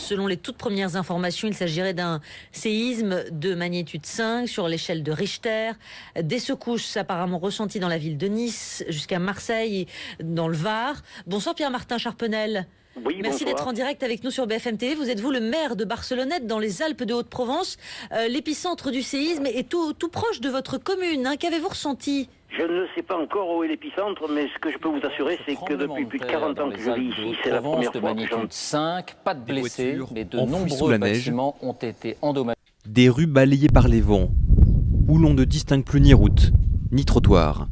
Selon les toutes premières informations, il s'agirait d'un séisme de magnitude 5 sur l'échelle de Richter. Des secousses apparemment ressenties dans la ville de Nice jusqu'à Marseille et dans le Var. Bonsoir Pierre-Martin Charpenel. Oui, merci d'être en direct avec nous sur BFM TV. Vous êtes le maire de Barcelonnette dans les Alpes de Haute-Provence. L'épicentre du séisme est tout proche de votre commune. Qu'avez-vous ressenti ? Je ne sais pas encore où est l'épicentre, mais ce que je peux vous assurer, c'est que depuis plus de 40 ans que je vis ici, c'est la première fois que j'en... 5, pas de blessés, mais de nombreux bâtiments ont été endommagés. Des rues balayées par les vents, où l'on ne distingue plus ni route, ni trottoir.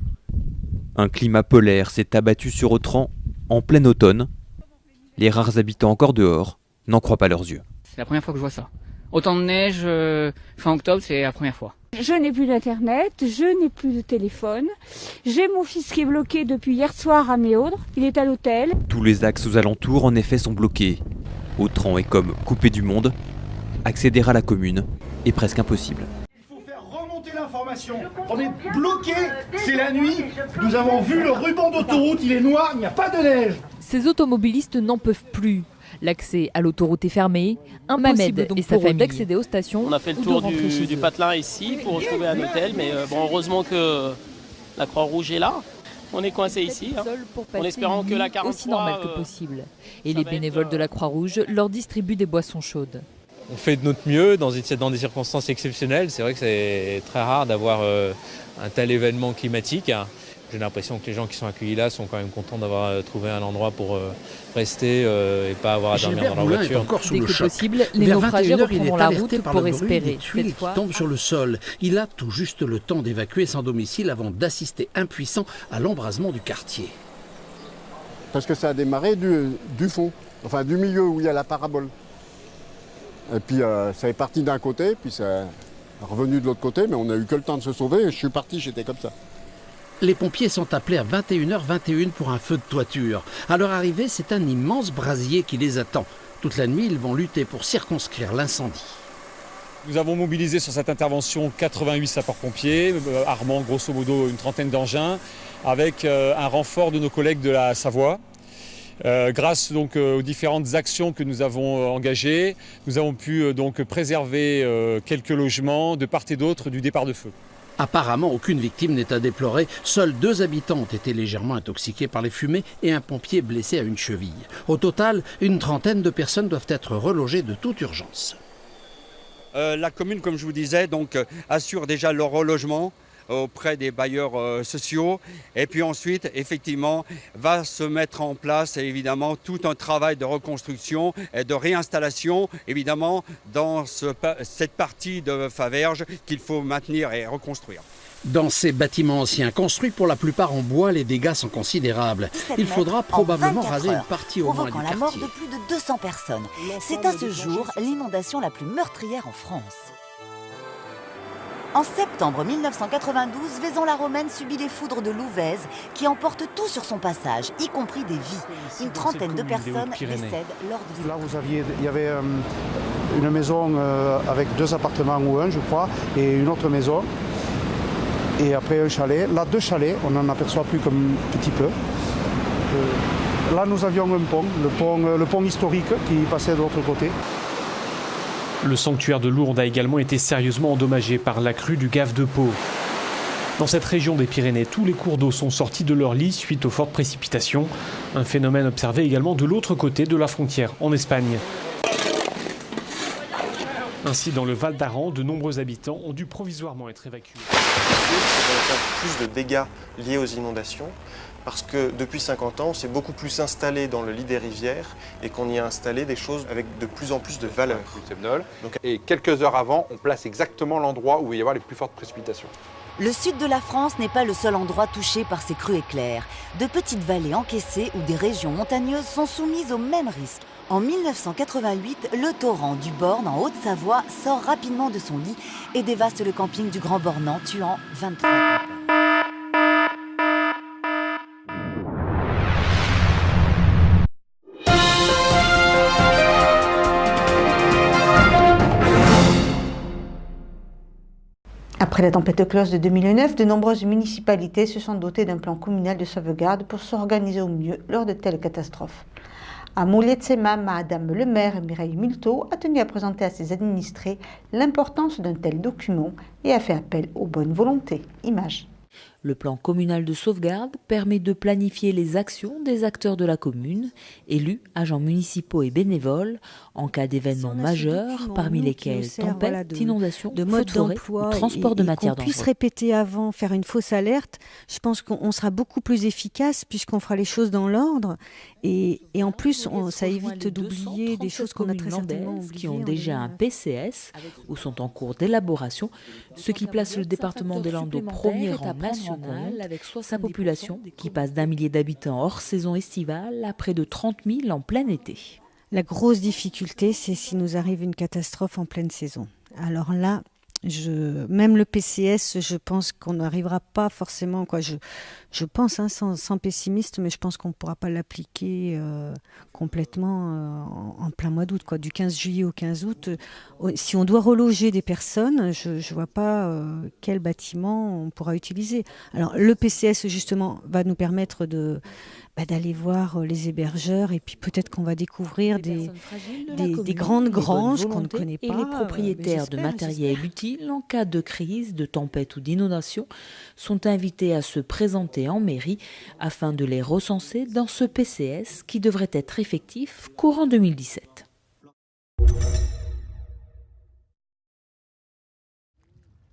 Un climat polaire s'est abattu sur Autran en plein automne. Les rares habitants encore dehors n'en croient pas leurs yeux. C'est la première fois que je vois ça. Autant de neige, fin octobre, c'est la première fois. Je n'ai plus d'internet, je n'ai plus de téléphone. J'ai mon fils qui est bloqué depuis hier soir à Méaudre. Il est à l'hôtel. Tous les axes aux alentours, en effet, sont bloqués. Autran est comme coupé du monde. Accéder à la commune est presque impossible. Il faut faire remonter l'information. On est bloqué, c'est la nuit. Nous avons vu le ruban d'autoroute, il est noir, il n'y a pas de neige. Ces automobilistes n'en peuvent plus. L'accès à l'autoroute est fermé. Impossible donc et sa famille d'accéder aux stations. On a fait le tour du patelin ici pour trouver un hôtel, mais heureusement que la Croix-Rouge est là. On est coincé ici, en espérant que la 43... aussi normale que possible. Et les bénévoles de la Croix-Rouge leur distribuent des boissons chaudes. On fait de notre mieux dans des circonstances exceptionnelles. C'est vrai que c'est très rare d'avoir un tel événement climatique. J'ai l'impression que les gens qui sont accueillis là sont quand même contents d'avoir trouvé un endroit pour rester et pas avoir à dormir dans leur voiture. Dès que possible, les naufragés reprendront la route pour espérer. Cette fois, qui tombe sur le sol. Il a tout juste le temps d'évacuer son domicile avant d'assister impuissant à l'embrasement du quartier. Parce que ça a démarré du fond, enfin du milieu où il y a la parabole. Et puis ça est parti d'un côté, puis ça est revenu de l'autre côté, mais on n'a eu que le temps de se sauver et je suis parti, j'étais comme ça. Les pompiers sont appelés à 21h21 pour un feu de toiture. À leur arrivée, c'est un immense brasier qui les attend. Toute la nuit, ils vont lutter pour circonscrire l'incendie. Nous avons mobilisé sur cette intervention 88 sapeurs-pompiers, armant grosso modo une trentaine d'engins, avec un renfort de nos collègues de la Savoie. Grâce donc aux différentes actions que nous avons engagées, nous avons pu donc préserver quelques logements de part et d'autre du départ de feu. Apparemment, aucune victime n'est à déplorer. Seuls 2 habitants ont été légèrement intoxiqués par les fumées et un pompier blessé à une cheville. Au total, une trentaine de personnes doivent être relogées de toute urgence. La commune, comme je vous disais, donc, assure déjà leur relogement auprès des bailleurs sociaux et puis ensuite effectivement va se mettre en place évidemment tout un travail de reconstruction et de réinstallation évidemment dans cette partie de Faverges qu'il faut maintenir et reconstruire. Dans ces bâtiments anciens, construits pour la plupart en bois, les dégâts sont considérables. Il faudra probablement raser une partie au moins du quartier. Provoquant la mort de plus de 200 personnes. C'est à ce jour l'inondation la plus meurtrière en France. En septembre 1992, Vaison-la-Romaine subit les foudres de l'Ouvèze qui emportent tout sur son passage, y compris des vies. Une trentaine de personnes décèdent lors de cette... Là, il y avait une maison avec 2 appartements ou un, je crois, et une autre maison. Et après un chalet. Là, 2 chalets, on n'en aperçoit plus qu'un petit peu. Là, nous avions un pont, le pont historique qui passait de l'autre côté. Le sanctuaire de Lourdes a également été sérieusement endommagé par la crue du Gave de Pau. Dans cette région des Pyrénées, tous les cours d'eau sont sortis de leur lit suite aux fortes précipitations. Un phénomène observé également de l'autre côté de la frontière, en Espagne. Ainsi, dans le Val d'Aran, de nombreux habitants ont dû provisoirement être évacués. Plus de dégâts liés aux inondations, parce que depuis 50 ans, on s'est beaucoup plus installé dans le lit des rivières et qu'on y a installé des choses avec de plus en plus de valeur. Et quelques heures avant, on place exactement l'endroit où il va y avoir les plus fortes précipitations. Le sud de la France n'est pas le seul endroit touché par ces crues éclairs. De petites vallées encaissées ou des régions montagneuses sont soumises au même risque. En 1988, le torrent du Born en Haute-Savoie sort rapidement de son lit et dévaste le camping du Grand Bornand, tuant 23 campeurs. Après la tempête Klaus de 2009, de nombreuses municipalités se sont dotées d'un plan communal de sauvegarde pour s'organiser au mieux lors de telles catastrophes. À Mouletsema, Madame le maire Mireille Multo a tenu à présenter à ses administrés l'importance d'un tel document et a fait appel aux bonnes volontés. Images. Le plan communal de sauvegarde permet de planifier les actions des acteurs de la commune, élus, agents municipaux et bénévoles, en cas d'événements majeurs, parmi lesquels tempêtes, inondations, de feux de forêt ou transport de matières dangereuses. Qu'on puisse répéter avant, faire une fausse alerte, je pense qu'on sera beaucoup plus efficace puisqu'on fera les choses dans l'ordre. Et en plus, ça évite d'oublier des choses qu'on a très certainement oubliées. Qui ont déjà un PCS ou sont en cours d'élaboration, ce qui place le département des Landes au premier rang national avec sa population qui passe d'1 millier d'habitants hors saison estivale à près de 30 000 en plein été. La grosse difficulté, c'est si nous arrive une catastrophe en pleine saison. Alors là, même le PCS, je pense qu'on n'arrivera pas forcément, je pense, sans pessimiste, mais je pense qu'on ne pourra pas l'appliquer complètement en plein mois d'août, du 15 juillet au 15 août. Si on doit reloger des personnes, je ne vois pas quel bâtiment on pourra utiliser. Alors le PCS, justement, va nous permettre d'aller voir les hébergeurs et puis peut-être qu'on va découvrir des grandes granges qu'on ne connaît pas. Et les propriétaires de matériel utile en cas de crise, de tempête ou d'inondation sont invités à se présenter en mairie afin de les recenser dans ce PCS qui devrait être effectif courant 2017.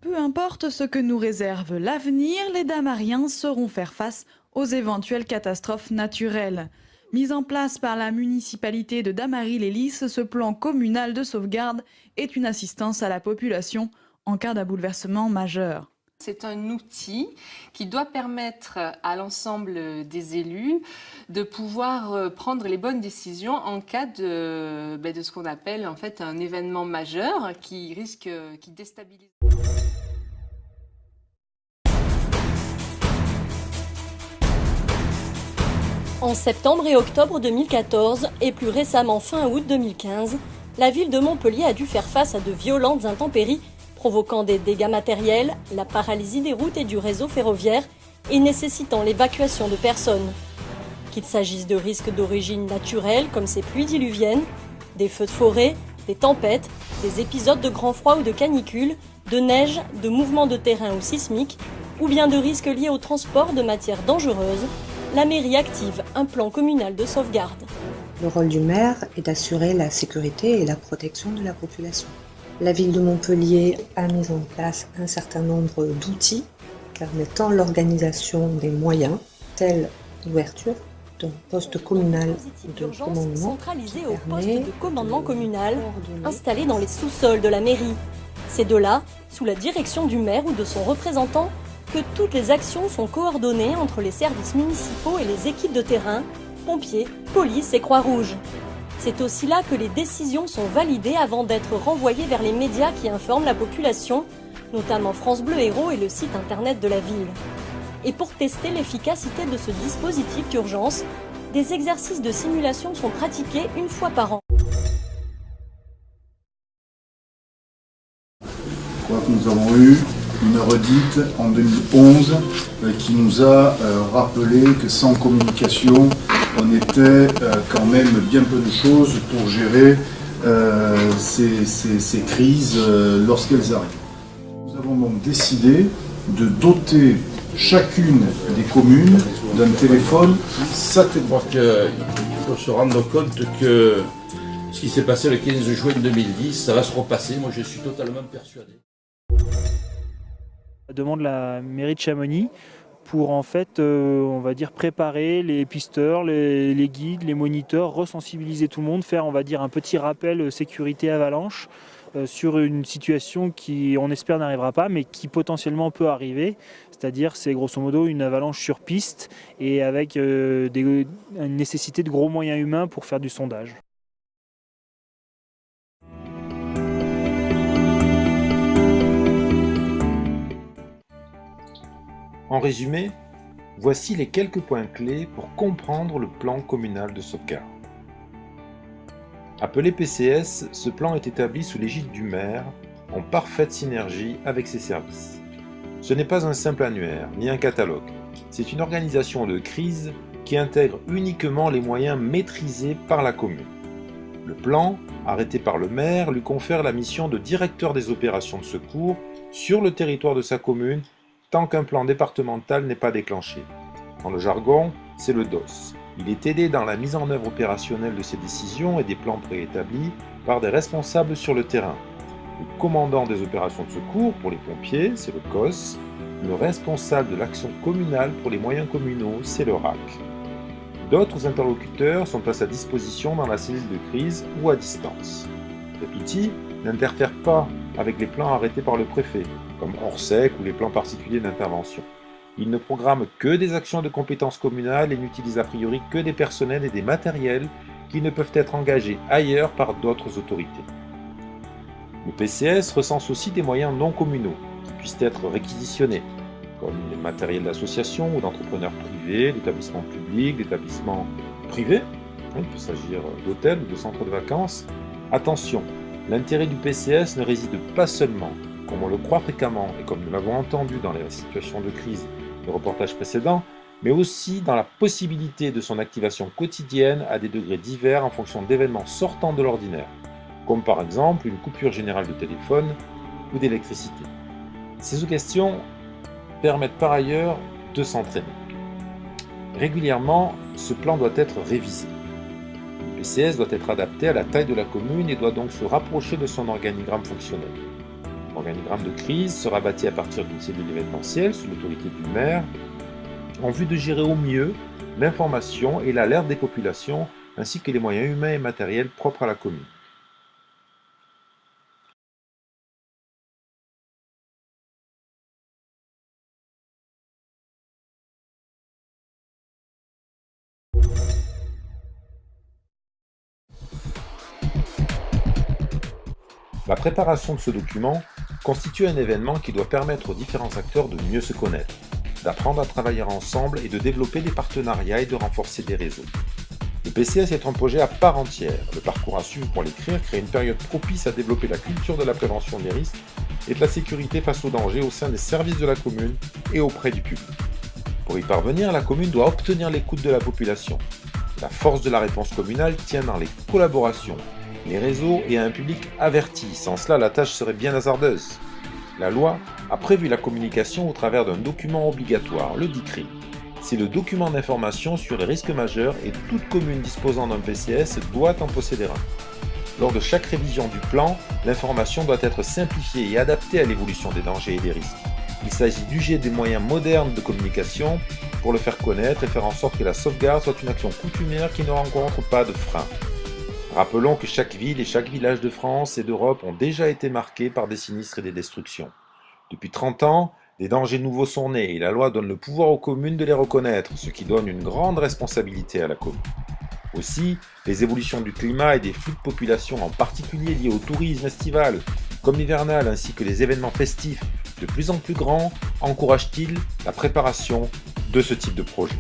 Peu importe ce que nous réserve l'avenir, les Damariens sauront faire face aux éventuelles catastrophes naturelles. Mis en place par la municipalité de Damary-les-Lys, ce plan communal de sauvegarde est une assistance à la population en cas d'un bouleversement majeur. C'est un outil qui doit permettre à l'ensemble des élus de pouvoir prendre les bonnes décisions en cas de ce qu'on appelle en fait un événement majeur qui déstabilise. En septembre et octobre 2014, et plus récemment fin août 2015, la ville de Montpellier a dû faire face à de violentes intempéries, provoquant des dégâts matériels, la paralysie des routes et du réseau ferroviaire, et nécessitant l'évacuation de personnes. Qu'il s'agisse de risques d'origine naturelle, comme ces pluies diluviennes, des feux de forêt, des tempêtes, des épisodes de grand froid ou de canicule, de neige, de mouvements de terrain ou sismiques, ou bien de risques liés au transport de matières dangereuses, la mairie active un plan communal de sauvegarde. Le rôle du maire est d'assurer la sécurité et la protection de la population. La ville de Montpellier a mis en place un certain nombre d'outils permettant l'organisation des moyens, tels l'ouverture d'un poste communal de commandement centralisé au poste de commandement communal installé dans les sous-sols de la mairie. C'est de là, sous la direction du maire ou de son représentant, que toutes les actions sont coordonnées entre les services municipaux et les équipes de terrain, pompiers, police et Croix-Rouge. C'est aussi là que les décisions sont validées avant d'être renvoyées vers les médias qui informent la population, notamment France Bleu Héros et le site internet de la ville. Et pour tester l'efficacité de ce dispositif d'urgence, des exercices de simulation sont pratiqués une fois par an. Je crois que nous avons eu une redite en 2011 qui nous a rappelé que sans communication, on était quand même bien peu de choses pour gérer ces crises lorsqu'elles arrivent. Nous avons donc décidé de doter chacune des communes d'un téléphone satellite. Je crois qu'il faut se rendre compte que ce qui s'est passé le 15 juin 2010, ça va se repasser, moi je suis totalement persuadé. La demande de la mairie de Chamonix pour en fait, on va dire, préparer les pisteurs, les guides, les moniteurs, resensibiliser tout le monde, faire, on va dire, un petit rappel sécurité avalanche sur une situation qui, on espère, n'arrivera pas, mais qui potentiellement peut arriver. C'est-à-dire, c'est grosso modo une avalanche sur piste et avec une nécessité de gros moyens humains pour faire du sondage. En résumé, voici les quelques points clés pour comprendre le plan communal de sauvegarde. Appelé PCS, ce plan est établi sous l'égide du maire, en parfaite synergie avec ses services. Ce n'est pas un simple annuaire, ni un catalogue. C'est une organisation de crise qui intègre uniquement les moyens maîtrisés par la commune. Le plan, arrêté par le maire, lui confère la mission de directeur des opérations de secours sur le territoire de sa commune tant qu'un plan départemental n'est pas déclenché. Dans le jargon, c'est le DOS. Il est aidé dans la mise en œuvre opérationnelle de ses décisions et des plans préétablis par des responsables sur le terrain. Le commandant des opérations de secours pour les pompiers, c'est le COS. Le responsable de l'action communale pour les moyens communaux, c'est le RAC. D'autres interlocuteurs sont à sa disposition dans la cellule de crise ou à distance. Cet outil n'interfère pas avec les plans arrêtés par le préfet, comme Orsec ou les plans particuliers d'intervention. Il ne programme que des actions de compétences communales et n'utilise a priori que des personnels et des matériels qui ne peuvent être engagés ailleurs par d'autres autorités. Le PCS recense aussi des moyens non communaux qui puissent être réquisitionnés, comme les matériels d'associations ou d'entrepreneurs privés, d'établissements publics, d'établissements privés. Il peut s'agir d'hôtels ou de centres de vacances. Attention, l'intérêt du PCS ne réside pas seulement, comme on le croit fréquemment et comme nous l'avons entendu dans les situations de crise de reportages précédents, mais aussi dans la possibilité de son activation quotidienne à des degrés divers en fonction d'événements sortant de l'ordinaire, comme par exemple une coupure générale de téléphone ou d'électricité. Ces sous-questions permettent par ailleurs de s'entraîner. Régulièrement, ce plan doit être révisé. Le PCS doit être adapté à la taille de la commune et doit donc se rapprocher de son organigramme fonctionnel. L'organigramme de crise sera bâti à partir d'une cellule événementielle sous l'autorité du maire, en vue de gérer au mieux l'information et l'alerte des populations, ainsi que les moyens humains et matériels propres à la commune. La préparation de ce document constitue un événement qui doit permettre aux différents acteurs de mieux se connaître, d'apprendre à travailler ensemble et de développer des partenariats et de renforcer des réseaux. Le PCS est un projet à part entière. Le parcours à suivre pour l'écrire crée une période propice à développer la culture de la prévention des risques et de la sécurité face aux dangers au sein des services de la commune et auprès du public. Pour y parvenir, la commune doit obtenir l'écoute de la population. La force de la réponse communale tient dans les collaborations, les réseaux et un public averti. Sans cela, la tâche serait bien hasardeuse. La loi a prévu la communication au travers d'un document obligatoire, le DICRI. C'est le document d'information sur les risques majeurs et toute commune disposant d'un PCS doit en posséder un. Lors de chaque révision du plan, l'information doit être simplifiée et adaptée à l'évolution des dangers et des risques. Il s'agit d'user des moyens modernes de communication pour le faire connaître et faire en sorte que la sauvegarde soit une action coutumière qui ne rencontre pas de frein. Rappelons que chaque ville et chaque village de France et d'Europe ont déjà été marqués par des sinistres et des destructions. Depuis 30 ans, des dangers nouveaux sont nés et la loi donne le pouvoir aux communes de les reconnaître, ce qui donne une grande responsabilité à la commune. Aussi, les évolutions du climat et des flux de population, en particulier liés au tourisme estival comme l'hivernal, ainsi que les événements festifs de plus en plus grands, encouragent-ils la préparation de ce type de projet.